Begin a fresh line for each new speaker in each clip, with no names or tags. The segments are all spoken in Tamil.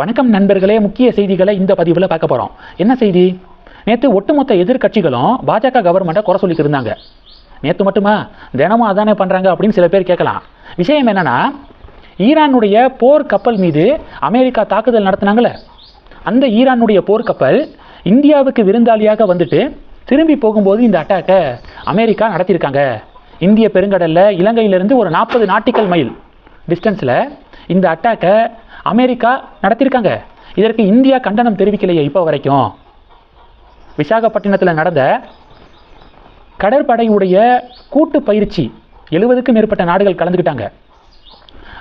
வணக்கம் நண்பர்களே, முக்கிய செய்திகளை இந்த பதிவில் பார்க்க போகிறோம். என்ன செய்தி? நேற்று ஒட்டுமொத்த எதிர்கட்சிகளும் பாஜக கவர்மெண்ட்டை குறை சொல்லிட்டு இருந்தாங்க. நேற்று மட்டுமா, தினமும் அதானே பண்ணுறாங்க அப்படின்னு சில பேர் கேட்கலாம். விஷயம் என்னென்னா, ஈரானுடைய போர் கப்பல் மீது அமெரிக்கா தாக்குதல் நடத்தினாங்களே, அந்த ஈரானுடைய போர்க்கப்பல் இந்தியாவுக்கு விருந்தாளியாக வந்துட்டு திரும்பி போகும்போது இந்த அட்டாக்கை அமெரிக்கா நடத்தியிருக்காங்க. இந்திய பெருங்கடலில் இலங்கையிலிருந்து ஒரு 40 நாட்டிக்கல் மைல் டிஸ்டன்ஸில் இந்த அட்டாக்கை அமெரிக்கா நடத்தியிருக்காங்க. இதற்கு இந்தியா கண்டனம் தெரிவிக்கலையே இப்போ வரைக்கும். விசாகப்பட்டினத்தில் நடந்த கடற்படையுடைய கூட்டு பயிற்சி 70க்கும் மேற்பட்ட நாடுகள் கலந்துக்கிட்டாங்க.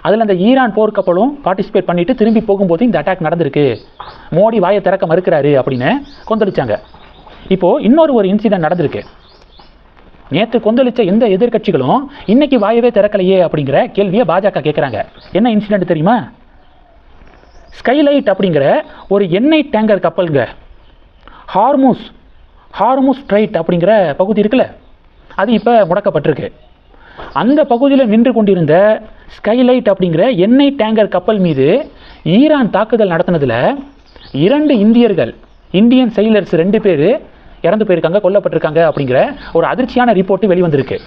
அதில் அந்த ஈரான் போர்க்கப்பலும் பார்ட்டிசிபேட் பண்ணிட்டு திரும்பி போகும்போது இந்த அட்டாக் நடந்திருக்கு, மோடி வாயை திறக்க மறுக்கிறாரு அப்படின்னு கொந்தளிச்சாங்க. இப்போது இன்னொரு இன்சிடென்ட் நடந்திருக்கு. நேற்று கொந்தளிச்ச எந்த எதிர்கட்சிகளும் இன்னைக்கு வாயவே திறக்கலையே அப்படிங்கிற கேள்வியை பாஜக கேட்குறாங்க. என்ன இன்சிடென்ட் தெரியுமா? ஸ்கைலைட் அப்படிங்கிற ஒரு எண்ணெய் டேங்கர் கப்பலுங்க, ஹார்மூஸ் ஸ்ட்ரைட் அப்படிங்கிற பகுதி இருக்குல்ல, அது இப்போ முடக்கப்பட்டிருக்கு. அந்த பகுதியில் நின்று கொண்டிருந்த ஸ்கைலைட் அப்படிங்கிற எண்ணெய் டேங்கர் கப்பல் மீது ஈரான் தாக்குதல் நடத்தினதில் 2 இந்தியர்கள், இந்தியன் செயிலர்ஸ் 2 பேர் இறந்து போயிருக்காங்க, கொல்லப்பட்டிருக்காங்க அப்படிங்கிற ஒரு அதிர்ச்சியான ரிப்போர்ட்டு வெளிவந்திருக்கு.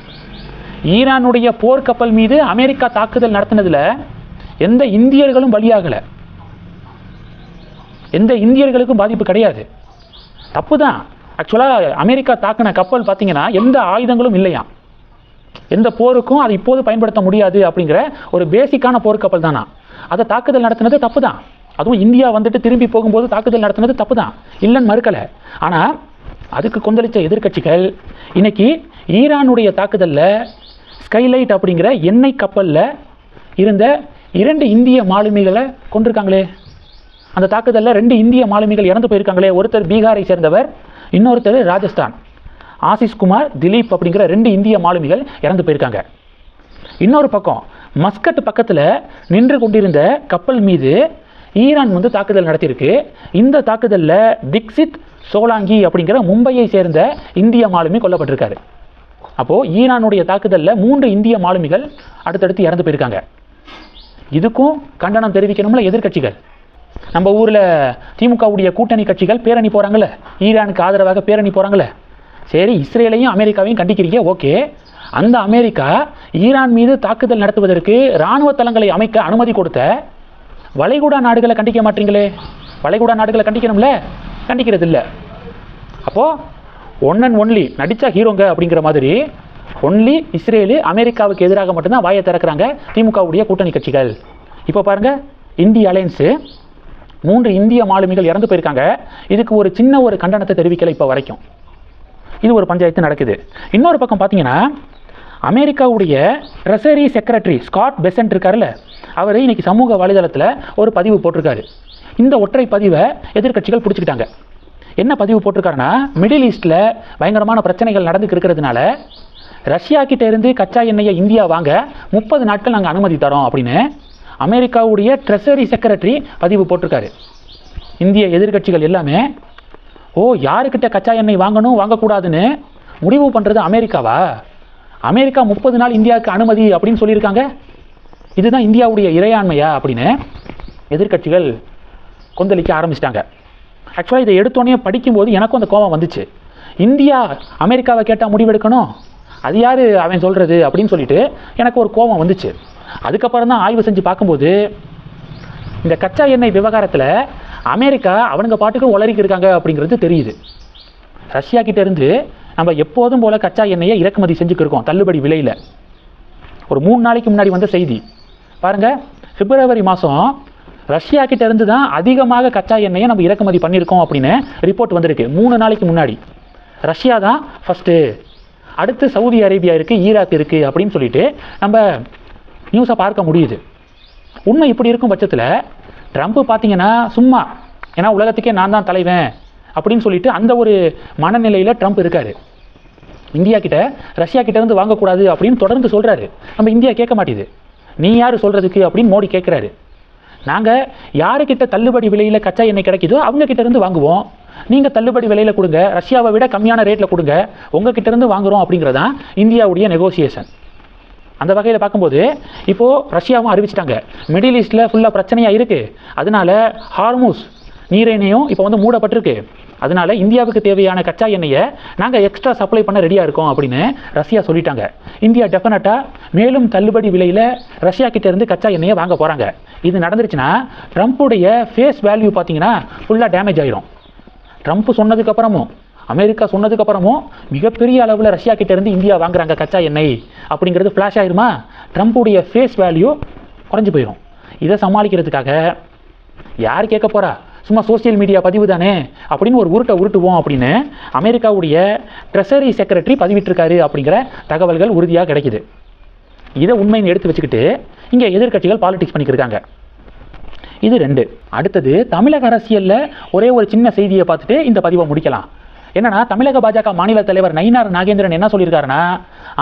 ஈரானுடைய போர்க்கப்பல் மீது அமெரிக்கா தாக்குதல் நடத்தினதில் எந்த இந்தியர்களும் பலியாகலை, எந்த இந்தியர்களுக்கும் பாதிப்பு கிடையாது. தப்பு தான். ஆக்சுவலாக அமெரிக்கா தாக்கின கப்பல் பார்த்தீங்கன்னா எந்த ஆயுதங்களும் இல்லையா, எந்த போருக்கும் அதை இப்போது பயன்படுத்த முடியாது அப்படிங்கிற ஒரு பேசிக்கான போர்க்கப்பல் தானா. அதை தாக்குதல் நடத்தினது தப்பு தான். அதுவும் இந்தியா வந்துட்டு திரும்பி போகும்போது தாக்குதல் நடத்தினது தப்பு தான், இல்லைன்னு மறுக்கலை. ஆனால் அதுக்கு கொந்தளித்த எதிர்கட்சிகள் இன்னைக்கு ஈரானுடைய தாக்குதலில் ஸ்கைலைட் அப்படிங்கிற எண்ணெய் கப்பலில் இருந்த 2 இந்திய மாலுமிகளை கொண்டிருக்காங்களே, அந்த தாக்குதலில் 2 இந்திய மாலுமிகள் இறந்து போயிருக்காங்களே. ஒருத்தர் பீகாரை சேர்ந்தவர், இன்னொருத்தர் ராஜஸ்தான். ஆசிஷ் குமார், திலீப் அப்படிங்கிற 2 இந்திய மாலுமிகள் இறந்து போயிருக்காங்க. இன்னொரு பக்கம் மஸ்கட் பக்கத்தில் நின்று கொண்டிருந்த கப்பல் மீது ஈரான் தாக்குதல் நடத்தியிருக்கு. இந்த தாக்குதலில் தீக்ஷித் சோலாங்கி அப்படிங்கிற மும்பையை சேர்ந்த இந்திய மாலுமி கொல்லப்பட்டிருக்காரு. அப்போது ஈரானுடைய தாக்குதலில் 3 இந்திய மாலுமிகள் அடுத்தடுத்து இறந்து போயிருக்காங்க. இதுக்கும் கண்டனம் தெரிவிக்கணும்ல எதிர்கட்சிகள். நம்ம ஊரில் திமுகவுடைய கூட்டணி கட்சிகள் பேரணி போகிறாங்களே, ஈரானுக்கு ஆதரவாக பேரணி போகிறாங்களே. சரி, இஸ்ரேலையும் அமெரிக்காவையும் கண்டிக்கிறீங்க, ஓகே. அந்த அமெரிக்கா ஈரான் மீது தாக்குதல் நடத்துவதற்கு இராணுவ தளங்களை அமைக்க அனுமதி கொடுத்த வளைகுடா நாடுகளை கண்டிக்க மாட்டீங்களே. வளைகுடா நாடுகளை கண்டிக்கணும்ல, கண்டிக்கிறது இல்லை. அப்போது ஒன் அண்ட் ஒன்லி நடித்தா ஹீரோங்க அப்படிங்கிற மாதிரி ஒன்லி இஸ்ரேலு அமெரிக்காவுக்கு எதிராக மட்டும்தான் வாயை திறக்கிறாங்க திமுகவுடைய கூட்டணி கட்சிகள். இப்போ பாருங்கள், இந்திய அலையன்ஸு 3 இந்திய மாலுமிகள் இறந்து போயிருக்காங்க. இதுக்கு ஒரு சின்ன கண்டனத்தை தெரிவிக்கலை இப்போ வரைக்கும். இது ஒரு பஞ்சாயத்து நடக்குது. இன்னொரு பக்கம் பார்த்தீங்கன்னா, அமெரிக்காவுடைய ட்ரெஸரி செக்ரட்டரி ஸ்காட் பெசன்ட் இருக்காருல்ல, அவர் இன்னைக்கு சமூக வலைதளத்தில் ஒரு பதிவு போட்டிருக்காரு. இந்த ஒற்றை பதிவை எதிர்கட்சிகள் பிடிச்சிக்கிட்டாங்க. என்ன பதிவு போட்டிருக்காருன்னா, மிடில் ஈஸ்டில் பயங்கரமான பிரச்சனைகள் நடந்துக்கு இருக்கிறதுனால ரஷ்யா கிட்டே இருந்து கச்சா எண்ணெயை இந்தியா வாங்க 30 நாட்கள் நாங்கள் அனுமதி தரோம் அப்படின்னு அமெரிக்காவுடைய ட்ரெஸரி செக்ரட்டரி பதிவு போட்டிருக்காரு. இந்திய எதிர்கட்சிகள் எல்லாமே, யாருக்கிட்ட கச்சா எண்ணெய் வாங்கணும் வாங்கக்கூடாதுன்னு முடிவு பண்ணுறது அமெரிக்காவா? அமெரிக்கா 30 நாள் இந்தியாவுக்கு அனுமதி அப்படின்னு சொல்லியிருக்காங்க. இதுதான் இந்தியாவுடைய இறையாண்மையா அப்படின்னு எதிர்கட்சிகள் கொந்தளிக்க ஆரம்பிச்சிட்டாங்க. ஆக்சுவலாக இதை எடுத்தோடனே படிக்கும்போது எனக்கும் அந்த கோபம் வந்துச்சு. இந்தியா அமெரிக்காவை கேட்டால் முடிவெடுக்கணும், அது யார் அவன் சொல்கிறது அப்படின்னு சொல்லிட்டு எனக்கு ஒரு கோபம் வந்துச்சு. அதுக்கப்புறம் தான் ஆய்வு செஞ்சு பார்க்கும்போது இந்த கச்சா எண்ணெய் விவகாரத்தில் அமெரிக்கா அவனுங்க பாட்டுக்கு உளறிக்கு இருக்காங்க அப்படிங்கிறது தெரியுது. ரஷ்யா கிட்டேருந்து நம்ம எப்போதும் போல் கச்சா எண்ணெயை இறக்குமதி செஞ்சுக்கிருக்கோம் தள்ளுபடி விலையில். ஒரு 3 நாளைக்கு முன்னாடி வந்த செய்தி பாருங்கள், பிப்ரவரி மாதம் ரஷ்யா கிட்டேருந்து தான் அதிகமாக கச்சா எண்ணெயை நம்ம இறக்குமதி பண்ணியிருக்கோம் அப்படின்னு ரிப்போர்ட் வந்திருக்கு. 3 நாளைக்கு முன்னாடி ரஷ்யா தான் ஃபஸ்ட்டு, அடுத்து சவுதி அரேபியா இருக்குது, ஈராக் இருக்குது அப்படின்னு சொல்லிட்டு நம்ம நியூஸை பார்க்க முடியுது. உண்மை இப்படி இருக்கும் பட்சத்தில் ட்ரம்ப் பார்த்தீங்கன்னா சும்மா, ஏன்னா உலகத்துக்கே நான் தான் தலைவன் அப்படின்னு சொல்லிட்டு அந்த ஒரு மனநிலையில் ட்ரம்ப் இருக்கார். இந்தியா கிட்ட ரஷ்யா கிட்டேருந்து வாங்கக்கூடாது அப்படின்னு தொடர்ந்து சொல்கிறாரு. நம்ம இந்தியா கேட்க மாட்டேது. நீ யார் சொல்கிறதுக்கு அப்படின்னு மோடி கேட்குறாரு. நாங்கள் யாருக்கிட்ட தள்ளுபடி விலையில் கச்சா எண்ணெய் கிடைக்குதோ அவங்க கிட்டேருந்து வாங்குவோம், நீங்கள் தள்ளுபடி விலையில் கொடுங்க, ரஷ்யாவை விட கம்மியான ரேட்டில் கொடுங்க, உங்கள் கிட்டேருந்து வாங்குகிறோம் அப்படிங்கிறதான் இந்தியாவுடைய நெகோசியேஷன். அந்த வகையில் பார்க்கும்போது இப்போது ரஷ்யாவும் அறிவிச்சிட்டாங்க மிடில் ஈஸ்டில் ஃபுல்லாக பிரச்சனையாக இருக்குது, அதனால ஹார்மூஸ் நீரிணையும் இப்போ வந்து மூடப்பட்டிருக்கு, அதனால இந்தியாவுக்கு தேவையான கச்சா எண்ணெயை நாங்கள் எக்ஸ்ட்ரா சப்ளை பண்ண ரெடியாக இருக்கோம் அப்படின்னு ரஷ்யா சொல்லிட்டாங்க. இந்தியா டெஃபினட்டாக மேலும் தள்ளுபடி விலையில் ரஷ்யா கிட்ட இருந்து கச்சா எண்ணெயை வாங்க போகிறாங்க. இது நடந்துருச்சுன்னா ட்ரம்ப்புடைய ஃபேஸ் வேல்யூ பார்த்தீங்கன்னா ஃபுல்லாக டேமேஜ் ஆயிரும். ட்ரம்ப் சொன்னதுக்கப்புறமும் அமெரிக்கா சொன்னதுக்கப்புறமும் மிகப்பெரிய அளவில் ரஷ்யா கிட்ட இருந்து இந்தியா வாங்குறாங்க கச்சா எண்ணெய் அப்படிங்கிறது ஃப்ளாஷ் ஆயிருமா, ட்ரம்ப்புடைய ஃபேஸ் வேல்யூ குறைஞ்சி போயிடும். இதை சமாளிக்கிறதுக்காக யார் கேட்க போகிறா, சும்மா சோசியல் மீடியா பதிவு தானே அப்படின்னு ஒரு உருட்டுவோம் அப்படின்னு அமெரிக்காவுடைய ட்ரெஷரி செக்ரட்டரி பதிவிட்டிருக்காரு அப்படிங்கிற தகவல்கள் உறுதியாக கிடைக்குது. இதை உண்மைன்னு எடுத்து வச்சுக்கிட்டு இங்கே எதிர்க்கட்சிகள் பாலிடிக்ஸ் பண்ணிக்கிருக்காங்க. இது 2. அடுத்தது தமிழக அரசியலில் ஒரே ஒரு சின்ன செய்தியை பார்த்துட்டு இந்த பதிவை முடிக்கலாம். என்னன்னா, தமிழக பாஜக மாநில தலைவர் நயினார் நாகேந்திரன் என்ன சொல்லியிருக்காருன்னா,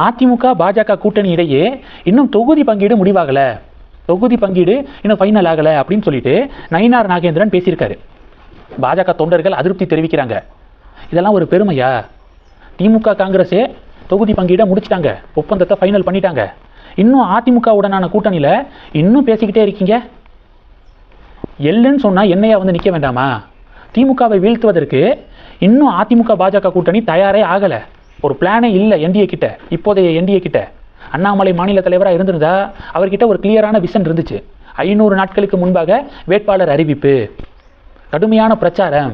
அதிமுக பாஜக கூட்டணி இடையே இன்னும் தொகுதி பங்கீடு முடிவாகலை, தொகுதி பங்கீடு இன்னும் ஃபைனல் ஆகலை அப்படின்னு சொல்லிட்டு நயினார் நாகேந்திரன் பேசியிருக்காரு. பாஜக தொண்டர்கள் அதிருப்தி தெரிவிக்கிறாங்க. இதெல்லாம் ஒரு பெருமையா? திமுக காங்கிரஸே தொகுதி பங்கீடை முடிச்சிட்டாங்க, ஒப்பந்தத்தை ஃபைனல் பண்ணிட்டாங்க, இன்னும் அதிமுகவுடனான கூட்டணியில் இன்னும் பேசிக்கிட்டே இருக்கீங்க. எல்லுன்னு சொன்னால் என்னையா வந்து நிற்க வேண்டாமா? திமுகவை வீழ்த்துவதற்கு இன்னும் அதிமுக பாஜக கூட்டணி தயாரே ஆகலை, ஒரு பிளானே இல்லை என்டிஏ கிட்ட. இப்போதைய என்டிஏ கிட்ட அண்ணாமலை மாநில தலைவராக இருந்திருந்தா அவர்கிட்ட ஒரு கிளியரான விஷன் இருந்துச்சு. 500 நாட்களுக்கு முன்பாக வேட்பாளர் அறிவிப்பு, கடுமையான பிரச்சாரம்,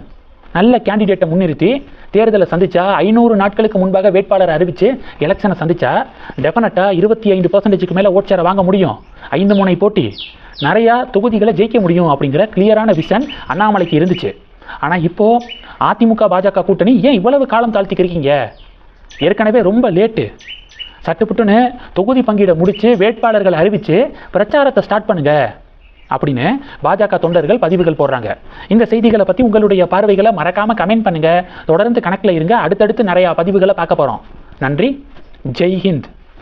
நல்ல கேண்டிடேட்டை முன்னிறுத்தி தேர்தலை சந்திச்சா, 500 நாட்களுக்கு முன்பாக வேட்பாளர் அறிவித்து எலெக்ஷனை சந்திச்சா டெஃபினட்டாக 25% மேலே ஓட் ஷேரை வாங்க முடியும், 5 முனை போட்டி, நிறையா தொகுதிகளை ஜெயிக்க முடியும் அப்படிங்கிற கிளியரான விஷன் அண்ணாமலைக்கு இருந்துச்சு. ஆனால் இப்போது அதிமுக பாஜக கூட்டணி ஏன் இவ்வளவு காலம் தாழ்த்திக்கிறீங்க? ஏற்கனவே ரொம்ப லேட்டு. சட்டுப்புட்டுன்னு தொகுதி பங்கீடை முடித்து வேட்பாளர்களை அறிவித்து பிரச்சாரத்தை ஸ்டார்ட் பண்ணுங்க அப்படின்னு பாஜக தொண்டர்கள் பதிவுகள் போடுறாங்க. இந்த செய்திகளை பற்றி உங்களுடைய பார்வைகளை மறக்காமல் கமெண்ட் பண்ணுங்கள். தொடர்ந்து கணக்கில் இருங்க. அடுத்தடுத்து நிறையா பதிவுகளை பார்க்க போகிறோம். நன்றி. ஜெய் ஹிந்த்.